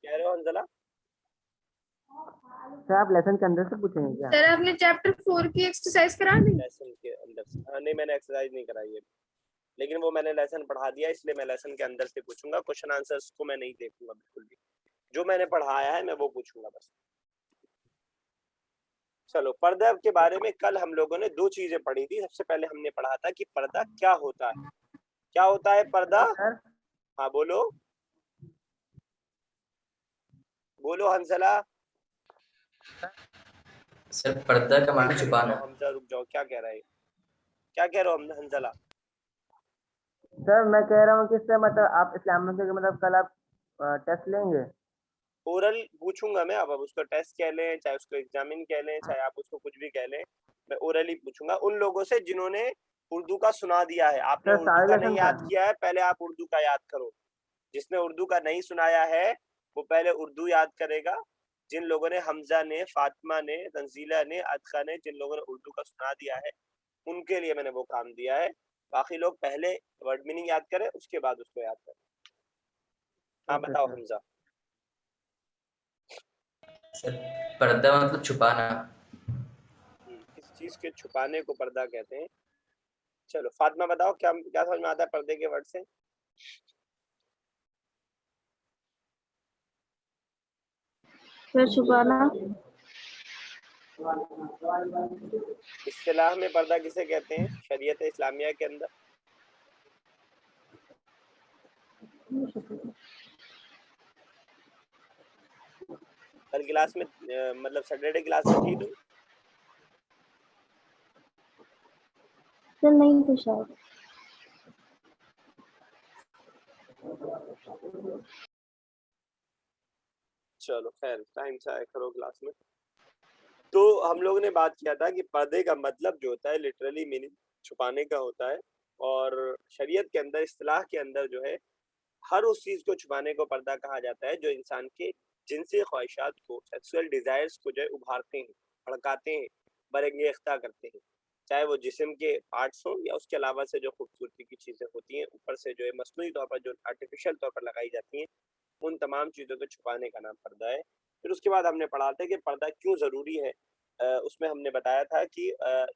کہہ رہے ہو حنزلہ؟ سر آپ لیسن کے اندر سے پوچھیں گے کیا؟ سر آپ نے چیپٹر 4 کی ایکسرسائز کرا دی؟ لیسن کے اندر سے نہیں، میں نے ایکسرسائز نہیں کرائی ہے، لیکن وہ میں نے لیسن پڑھا دیا، اس لیے میں لیسن کے اندر سے پوچھوں گا، کوشچن آنسرز کو میں نہیں دیکھوں گا بالکل بھی، جو میں نے پڑھایا ہے میں وہ پوچھوں گا بس۔ چلو، پردہ کے بارے میں کل ہم لوگوں نے دو چیزیں پڑھی تھی۔ سب سے پہلے ہم نے پڑھا تھا کہ پردہ کیا ہوتا ہے، کیا ہوتا ہے پردہ؟ سر ہاں بولو بولو حنزلہ۔ سر پردہ کا معنی چھپانا۔ حمزہ رک جاؤ، کیا کہہ رہا ہے، کیا کہہ رہے ہو حنزلہ؟ سر میں کہہ رہا ہوں کہ اس سے مطلب آپ اسلام میں سے مطلب کل آپ ٹیسٹ لیں گے؟ اورل پوچھوں گا میں، اب اس کو ٹیسٹ کہہ لیں، چاہے اس کو ایگزامن کہہ لیں، چاہے آپ اس کو کچھ بھی کہہ لیں، میں اورل ہی پوچھوں گا ان لوگوں سے جنہوں نے اردو کا سنا دیا ہے۔ آپ نے سر اردو سارے کا لیسن نہیں کا یاد کیا ہے، پہلے آپ اردو کا یاد کرو۔ جس نے اردو کا نہیں سنایا ہے وہ پہلے اردو یاد کرے گا۔ جن لوگوں نے، حمزہ نے، فاطمہ نے، تنزیلہ نے، عتقہ نے، جن لوگوں نے اردو کا سنا دیا ہے ان کے لیے میں نے وہ کام دیا ہے۔ باقی لوگ پہلے ورڈ میننگ یاد کریں، اس کے بعد اس کو یاد کریں۔ ہاں بتاؤ حمزہ۔ سر پردہ مطلب چھپانا۔ کسی چیز کے چھپانے کو پردہ کہتے ہیں۔ چلو فاطمہ بتاؤ، کیا سمجھ میں آتا ہے پردے کے ورڈ سے؟ سر چھپانا۔ اصطلاح میں پردہ کسے کہتے ہیں شریعت اسلامیہ کے اندر؟ کل کلاس میں مطلب سیٹرڈے کلاس میں تھی تم؟ سر نہیں تو شاید۔ چلو خیر، ٹائم سے آئے کرو کلاس میں۔ تو ہم لوگوں نے بات کیا تھا کہ پردے کا مطلب جو ہوتا ہے لٹرلی میننگ چھپانے کا ہوتا ہے، اور شریعت کے اندر، اصطلاح کے اندر جو ہے، ہر اس چیز کو چھپانے کو پردہ کہا جاتا ہے جو انسان کے جنسی خواہشات کو، سیکسول ڈیزائرز کو جو ہے ابھارتے ہیں، بھڑکاتے ہیں، برنگ اختہ کرتے ہیں، چاہے وہ جسم کے پارٹس ہوں یا اس کے علاوہ سے جو خوبصورتی کی چیزیں ہوتی ہیں اوپر سے جو ہے مصنوعی طور پر جو آرٹیفیشل طور پر لگائی جاتی ہیں، ان تمام چیزوں کو چھپانے کا نام پردہ ہے۔ پھر اس کے بعد ہم نے پڑھا تھا کہ پردہ کیوں ضروری ہے۔ اس میں ہم نے بتایا تھا کہ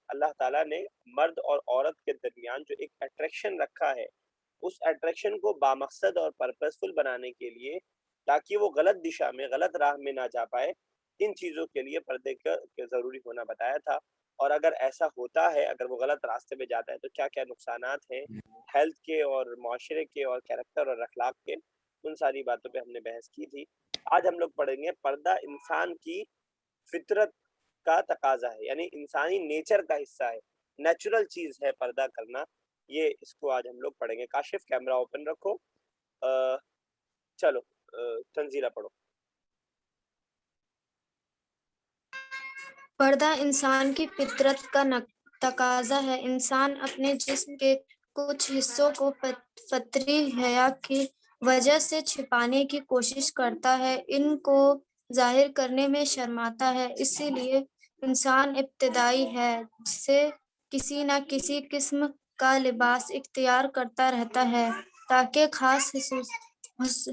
اللہ تعالیٰ نے مرد اور عورت کے درمیان جو ایک اٹریکشن رکھا ہے، اس اٹریکشن کو بامقصد اور پرپسفل بنانے کے لیے، تاکہ وہ غلط دشا میں، غلط راہ میں نہ جا پائے، ان چیزوں کے لیے پردے کا ضروری ہونا بتایا تھا۔ اور اگر ایسا ہوتا ہے، اگر وہ غلط راستے پہ جاتا ہے تو کیا کیا نقصانات ہیں ہیلتھ کے اور معاشرے کے اور کیریکٹر اور اخلاق کے، ان ساری باتوں پہ ہم نے بحث کی تھی۔ آج ہم لوگ پڑھیں گے پردہ انسان کی فطرت کا تقاضا ہے، یعنی انسانی نیچر کا حصہ ہے، نیچرل چیز ہے پردہ کرنا۔ یہ اس کو آج ہم لوگ پڑھیں گے۔ کاشف کیمرہ اوپن رکھو۔ چلو تنزیلہ پڑھو۔ پردہ انسان کی فطرت کا تقاضا ہے۔ انسان اپنے جسم کے کچھ حصوں کو فطری حیا کی وجہ سے چھپانے کی کوشش کرتا ہے، ان کو ظاہر کرنے میں شرماتا ہے۔ اسی لیے انسان ابتدائی ہے سے کسی نہ کسی قسم کا لباس اختیار کرتا رہتا ہے تاکہ خاص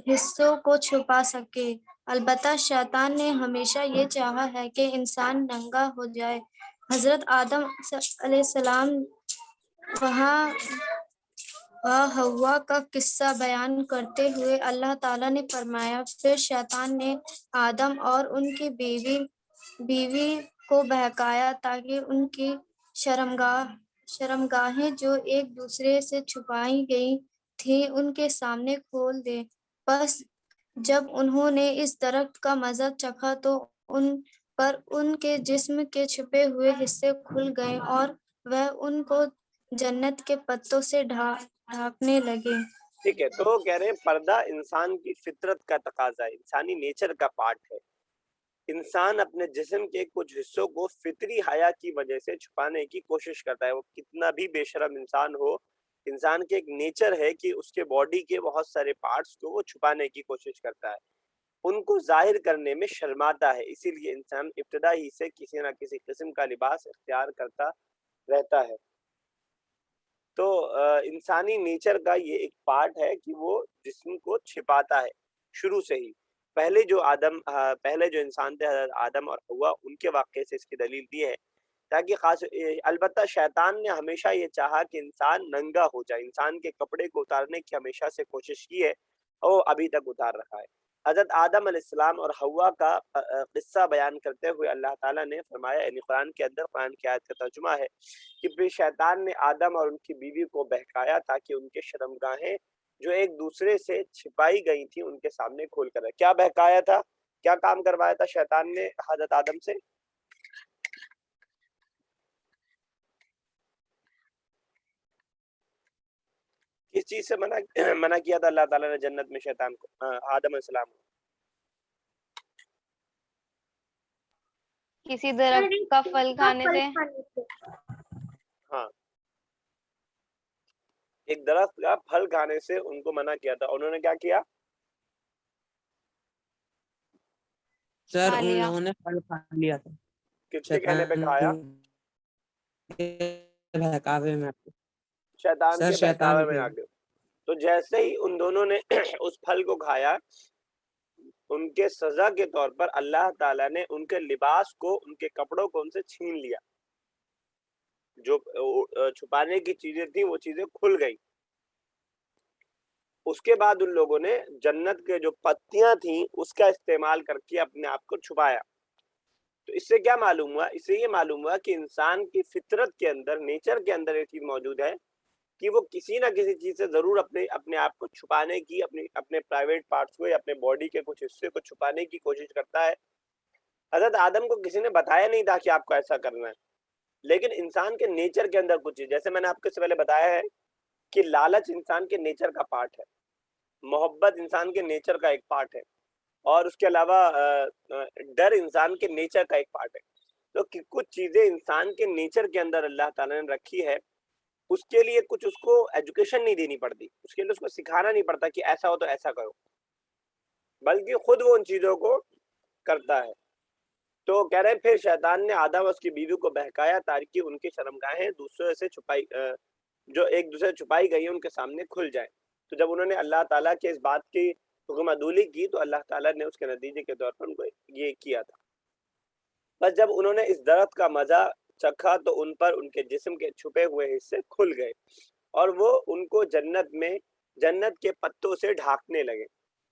حصوں کو چھپا سکے۔ البتہ شیطان نے ہمیشہ یہ چاہا ہے کہ انسان ننگا ہو جائے۔ حضرت آدم علیہ السلام و حوا کا قصہ بیان کرتے ہوئے اللہ تعالیٰ نے فرمایا، پھر شیطان نے آدم اور ان کی بیوی کو بہکایا تاکہ ان کی شرمگاہیں جو ایک دوسرے سے چھپائی گئی تھیں ان کے سامنے کھول دے۔ بس جب انہوں نے اس درخت کا مزہ چکھا تو ان پر ان کے جسم کے چھپے ہوئے حصے کھل گئے اور وہ ان کو جنت کے پتوں سے ڈھانکنے لگے۔ ٹھیک ہے، تو کہہ رہے ہیں پردہ انسان کی فطرت کا تقاضا ہے، انسانی نیچر کا پارٹ ہے۔ انسان اپنے جسم کے کچھ حصوں کو فطری حیا کی وجہ سے چھپانے کی کوشش کرتا ہے، وہ کتنا بھی بے شرم انسان ہو، انسان کے ایک نیچر ہے کہ اس کے باڈی کے بہت سارے پارٹس کو وہ چھپانے کی کوشش کرتا ہے، ان کو ظاہر کرنے میں شرماتا ہے۔ اسی لیے انسان ابتدائی سے کسی نہ کسی قسم کا لباس اختیار کرتا رہتا ہے۔ تو انسانی نیچر کا یہ ایک پارٹ ہے کہ وہ جسم کو چھپاتا ہے شروع سے ہی. پہلے جو انسان تھے حضرت آدم اور حوا، ان کے واقعے سے اس کی دلیل دی ہے تاکہ البتہ شیطان نے ہمیشہ یہ چاہا کہ انسان ننگا ہو جائے، انسان کے کپڑے کو اتارنے کی ہمیشہ سے کوشش کی ہے اور وہ ابھی تک اتار رکھا ہے. حضرت آدم علیہ السلام اور حوا کا قصہ بیان کرتے ہوئے اللہ تعالیٰ نے فرمایا، یعنی قرآن کے اندر، قرآن کی آیت کا ترجمہ ہے کہ پھر شیطان نے آدم اور ان کی بیوی کو بہکایا تاکہ ان کے شرمگاہیں جو ایک دوسرے سے چھپائی گئی تھی ان کے سامنے کھول کر رکھے. کیا بہکایا تھا، کیا کام کروایا تھا شیطان نے حضرت آدم سے؟ کس چیز سے منع کیا تھا اللہ تعالیٰ نے جنت میں شیطان کو، آدم علیہ السلام کو؟ کسی درخت کا پھل کھانے سے. ہاں، ایک درخت کا پھل کھانے سے ان کو منع کیا تھا. انہوں نے کیا کیا؟ سر کھا ان لیا. لوگوں نے پھل کھا لیا تھا کس کے کہنے پہ کھایا؟ بہکاوے میں. شیطان سر کے شیطان بہکاوے میں کے. آ گئے. تو جیسے ہی ان دونوں نے اس پھل کو کھایا، ان کے سزا کے طور پر اللہ تعالیٰ نے ان کے لباس کو، ان کے کپڑوں کو ان سے چھین لیا. جو چھپانے کی چیزیں تھیں وہ چیزیں کھل گئی. اس کے بعد ان لوگوں نے جنت کے جو پتیاں تھیں اس کا استعمال کر کے اپنے آپ کو چھپایا. تو اس سے کیا معلوم ہوا؟ اس سے یہ معلوم ہوا کہ انسان کی فطرت کے اندر، نیچر کے اندر یہ چیز موجود ہے کہ وہ کسی نہ کسی چیز سے ضرور اپنے آپ کو چھپانے کی، اپنے پرائیویٹ پارٹس کو یا اپنے باڈی کے کچھ حصے کو چھپانے کی کوشش کرتا ہے. حضرت آدم کو کسی نے بتایا نہیں تھا کہ آپ کو ایسا کرنا ہے، لیکن انسان کے نیچر کے اندر کچھ چیز، جیسے میں نے آپ کو اس سے پہلے بتایا ہے کہ لالچ انسان کے نیچر کا پارٹ ہے، محبت انسان کے نیچر کا ایک پارٹ ہے، اور اس کے علاوہ ڈر انسان کے نیچر کا ایک پارٹ ہے. تو کچھ چیزیں انسان کے نیچر کے اندر اللہ تعالیٰ نے رکھی ہے، اس کے لیے کچھ اس کو ایجوکیشن نہیں دینی پڑتی، اس کے لیے اس کو سکھانا نہیں پڑتا کہ ایسا ہو تو ایسا کرو، بلکہ خود وہ ان چیزوں کو کرتا ہے. تو کہہ رہے ہیں پھر شیطان نے آدم اور اس کی بیوی کو بہکایا تاکہ ان کی شرمگاہیں دوسرے سے جو ایک دوسرے چھپائی گئی ہیں ان کے سامنے کھل جائیں. تو جب انہوں نے اللہ تعالیٰ کے اس بات کی حکم عدولی کی تو اللہ تعالیٰ نے اس کے نتیجے کے طور پر ان کو یہ کیا تھا. بس جب انہوں نے اس درخت کا مزہ چکھا تو ان پر ان کے جسم کے چھپے ہوئے حصے کھل گئے اور وہ ان کو جنت کے پتوں سے ڈھانکنے لگے.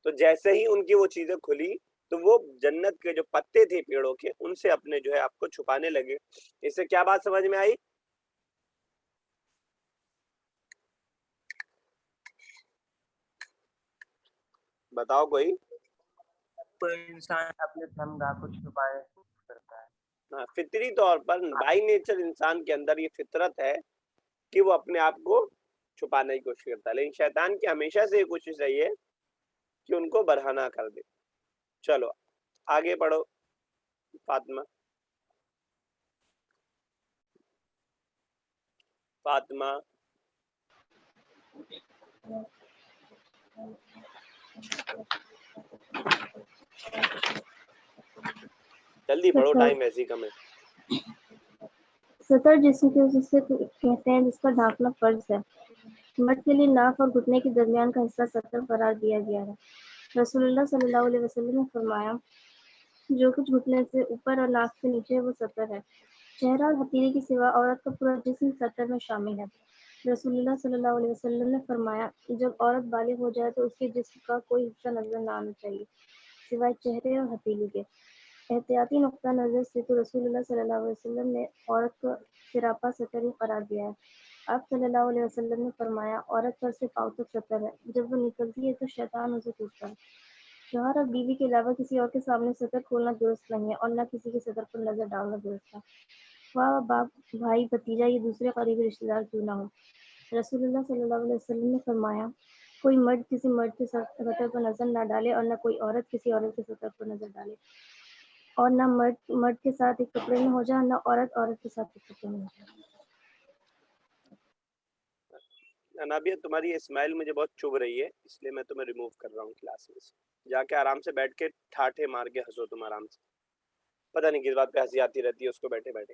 تو جیسے ہی ان کی وہ چیزیں کھلی تو وہ جنت کے جو پتے تھے پیڑوں کے، ان سے اپنے جو ہے آپ کو چھپانے لگے. اس سے کیا بات سمجھ میں آئی؟ بتاؤ کوئی. انسان اپنے شرمگاہ کو چھپائے کرتا ہے. فطری طور پر بائی نیچر انسان کے اندر یہ فطرت ہے کہ وہ اپنے آپ کو چھپانے کی کوشش کرتا ہے، لیکن شیطان کی ہمیشہ سے یہ کوشش رہی ہے کہ ان کو برہنہ کر دے. چلو آگے پڑھو فاطمہ. جلدی پڑھو، ٹائم ایسی کم ہے. سطر جسم کے اس حصے کو کہتے ہیں جس پر ڈھانکنا فرض ہے. مرد کے لیے ناک اور گھٹنے کے درمیان کا حصہ سطر قرار دیا گیا ہے. رسول اللہ صلی اللہ علیہ وسلم نے فرمایا، جو کچھ گھٹنے سے اوپر اور ناک سے نیچے ہے وہ سطر ہے. چہرہ اور ہتھیلی کے سوا عورت کا پورا جسم سطر میں شامل ہے. رسول اللہ صلی اللہ علیہ وسلم نے فرمایا، جب عورت بالغ ہو جائے تو اس کے جسم کا کوئی حصہ نظر نہ آنا چاہیے سوائے چہرے اور ہتھیلی کے. احتیاطی نقطہ نظر سے تو رسول اللہ صلی اللہ علیہ وسلم نے عورت کو سراپا سطر ہی قرار دیا ہے. آپ صلی اللہ علیہ وسلم نے فرمایا، عورت پر سے پاؤں تک سطر ہے، جب وہ نکلتی ہے تو شیطان اسے ٹوٹتا ہے. شوہر اور بیوی کے علاوہ کسی اور کے سامنے سطر کھولنا درست نہیں ہے اور نہ کسی کے سطر پر نظر ڈالنا درست ہے، خواہ باپ، بھائی، بھتیجا یا دوسرے قریبی رشتے دار کیوں نہ ہو. رسول اللہ صلی اللہ علیہ وسلم نے فرمایا، کوئی مرد کسی مرد کے سطر پر نظر نہ ڈالے اور نہ کوئی عورت کسی عورت کے سطر پر نظر ڈالے، اور نہ مرد کے ساتھ ایک کپڑے میں ہو جائے، نہ عورت کے ساتھ ایک کپڑے میں ہو جائے. انابیہ، تمہاری اسمائل مجھے بہت چبھ رہی ہے، اس لیے میں تمہیں ریموو کر رہا ہوں کلاس میں سے. جا کے آرام سے بیٹھ کے ٹھاٹھے مار کے ہنسو تم آرام سے. پتہ نہیں کس بات پہ ہنسی آتی رہتی ہے اس کو بیٹھے بیٹھے.